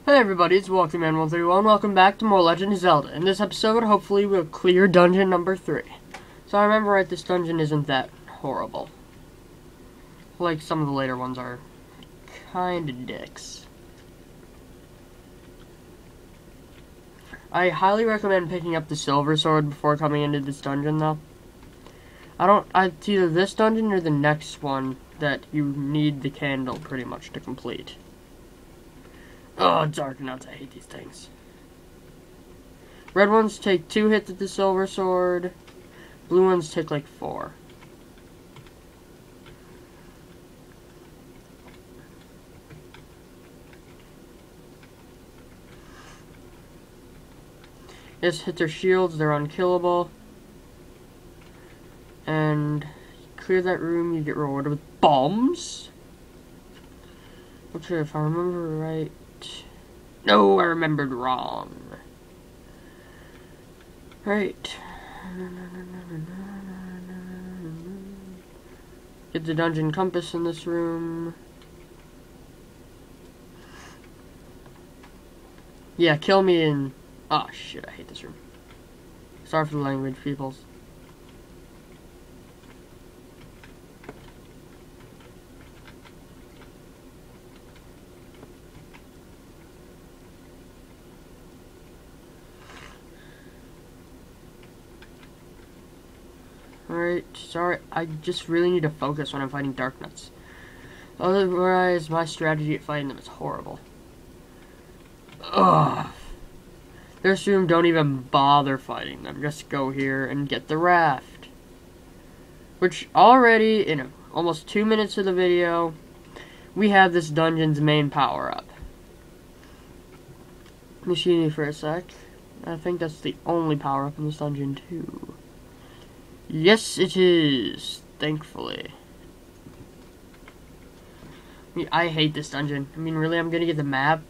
Hey everybody, it's WalkTheMan131. Welcome back to more Legend of Zelda. In this episode, hopefully we'll clear dungeon number 3. So I remember right, this dungeon isn't that horrible. Like some of the later ones are kinda dicks. I highly recommend picking up the silver sword before coming into this dungeon though. It's either this dungeon or the next one that you need the candle pretty much to complete. Oh, dark nuts, I hate these things. Red ones take 2 hits at the silver sword. Blue ones take like 4. Just hit their shields, they're unkillable. And clear that room, you get rewarded with bombs. Okay, if I remember right. No, I remembered wrong. Right. Get the dungeon compass in this room. Yeah, kill me in... Oh, shit, I hate this room. Sorry for the language, peoples. Alright, sorry, I just really need to focus when I'm fighting Dark Nuts. Otherwise, my strategy at fighting them is horrible. Ugh. This room, don't even bother fighting them. Just go here and get the raft. Which, already, in almost 2 minutes of the video, we have this dungeon's main power-up. Excuse me for a sec. I think that's the only power-up in this dungeon, too. Yes, it is. Thankfully. I hate this dungeon. I mean, really, I'm gonna get the map,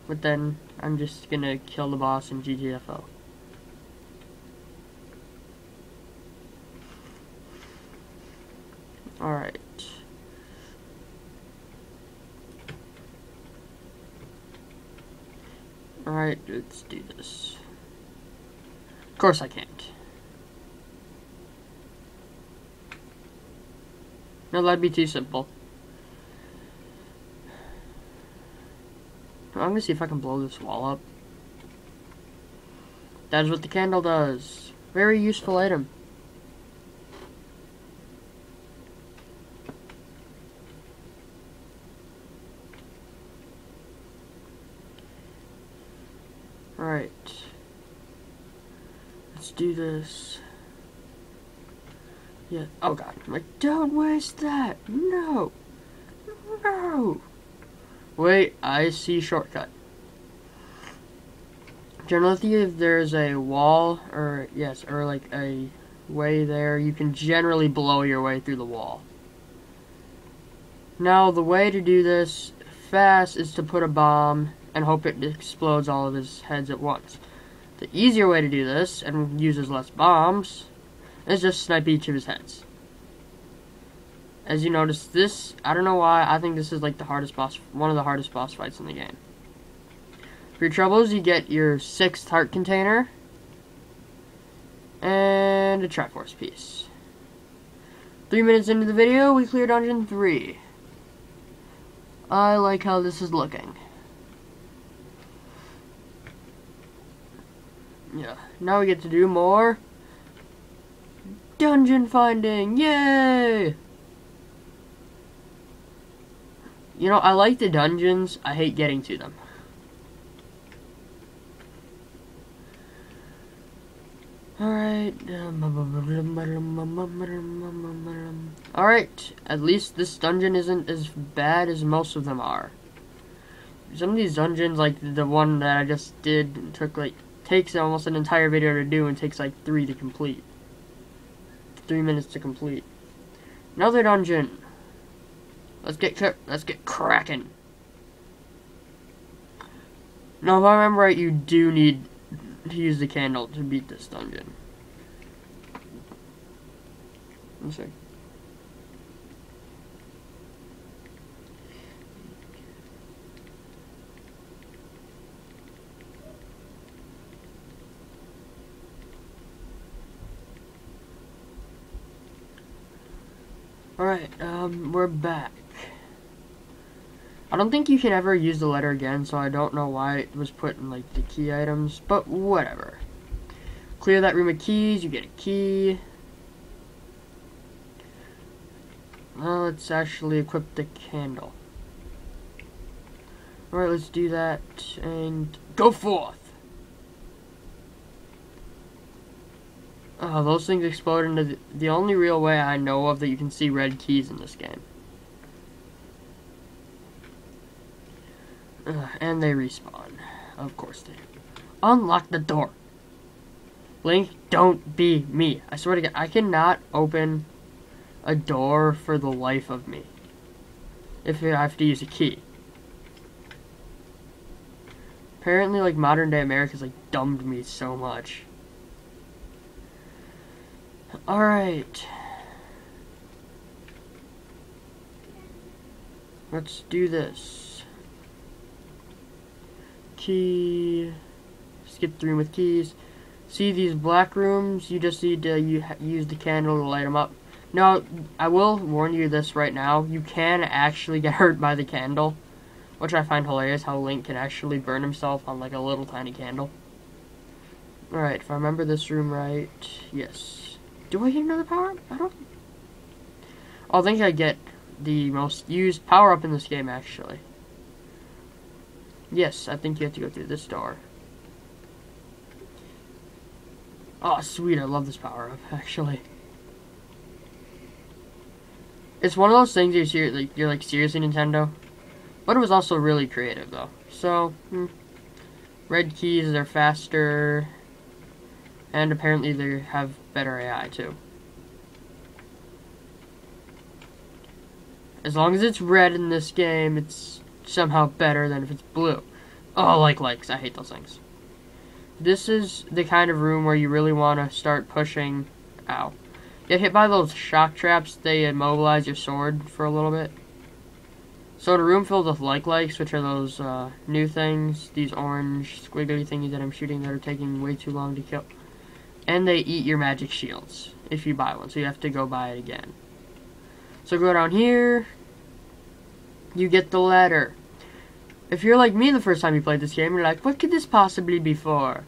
but then I'm just gonna kill the boss in GTFO. Alright. Alright, let's do this. Of course I can't. No, that'd be too simple. I'm gonna see if I can blow this wall up. That is what the candle does. Very useful item. Alright. Let's do this. Yeah. Oh god. I'm like, don't waste that. No. No. Wait, I see shortcut. Generally, if there's a wall, or like a way there, you can generally blow your way through the wall. Now, the way to do this fast is to put a bomb and hope it explodes all of his heads at once. The easier way to do this, and uses less bombs, is just snipe each of his heads. As you notice, this, I don't know why, I think this is like the hardest boss, one of the hardest boss fights in the game. For your troubles, you get your 6th heart container, and a triforce piece. 3 minutes into the video, we clear dungeon 3. I like how this is looking. Yeah, now we get to do more dungeon finding, yay! You know, I like the dungeons, I hate getting to them. Alright. Alright, at least this dungeon isn't as bad as most of them are. Some of these dungeons, like the one that I just did, takes almost an entire video to do and takes like 3 to complete. 3 minutes to complete. Another dungeon. Let's get cracking. Now, if I remember right, you do need to use the candle to beat this dungeon. Let's see. Alright, we're back. I don't think you can ever use the letter again, so I don't know why it was put in, like, the key items, but whatever. Clear that room of keys, you get a key. Well, let's actually equip the candle. Alright, let's do that, and go forth! Oh, those things explode into the only real way I know of that you can see red keys in this game. And they respawn. Of course they do. Unlock the door. Link, don't be me. I swear to God, I cannot open a door for the life of me. If I have to use a key. Apparently, like, modern day America's, like, dumbed me so much. Alright. Let's do this. Key. Skip through with keys. See these black rooms? You just need to use the candle to light them up. Now, I will warn you this right now. You can actually get hurt by the candle. Which I find hilarious, how Link can actually burn himself on like a little tiny candle. Alright, if I remember this room right, yes. Do I get another power-up? I don't... I think I get the most used power-up in this game, actually. Yes, I think you have to go through this door. Oh, sweet, I love this power-up, actually. It's one of those things you're like, seriously, Nintendo? But it was also really creative, though. So, red keys, they're faster. And apparently they have better AI, too. As long as it's red in this game, it's somehow better than if it's blue. Oh, likes. I hate those things. This is the kind of room where you really want to start pushing... Ow. Get hit by those shock traps, they immobilize your sword for a little bit. So in a room filled with likes, which are those new things, these orange squiggly thingies that I'm shooting that are taking way too long to kill. And they eat your magic shields if you buy one, so you have to go buy it again. So go down here, you get the ladder. If you're like me the first time you played this game, you're like, what could this possibly be for?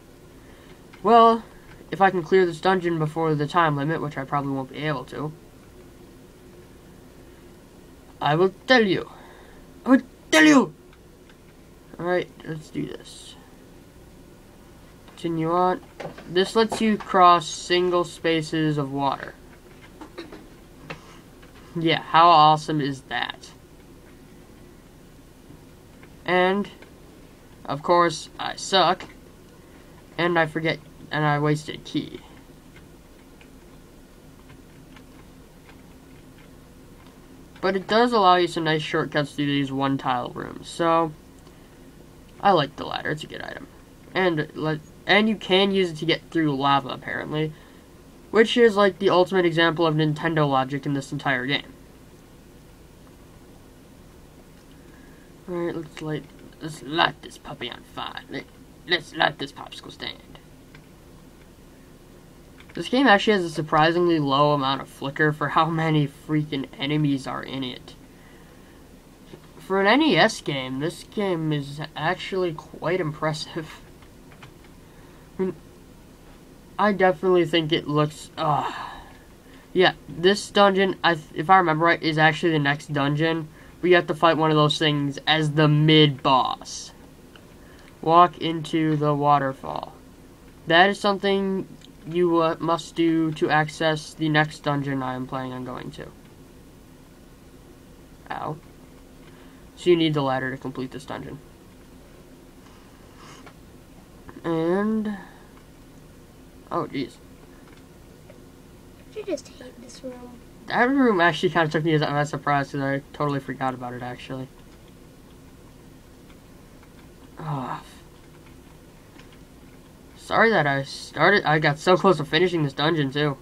Well, if I can clear this dungeon before the time limit, which I probably won't be able to, I will tell you. I will tell you! Alright, let's do this. Continue on. This lets you cross single spaces of water. Yeah, how awesome is that? And, of course, I suck. And I forget, and I wasted a key. But it does allow you some nice shortcuts through these one-tile rooms. So, I like the ladder. It's a good item. And you can use it to get through lava, apparently. Which is like the ultimate example of Nintendo logic in this entire game. Alright, let's light this puppy on fire. Let's light this popsicle stand. This game actually has a surprisingly low amount of flicker for how many freaking enemies are in it. For an NES game, this game is actually quite impressive. I definitely think it looks... yeah, this dungeon, if I remember right, is actually the next dungeon. We have to fight one of those things as the mid-boss. Walk into the waterfall. That is something you must do to access the next dungeon I am planning on going to. Ow. So you need the ladder to complete this dungeon. And... oh, jeez. I just hate this room. That room actually kind of took me as a surprise because I totally forgot about it, actually. Oh. Sorry that I got so close to finishing this dungeon, too.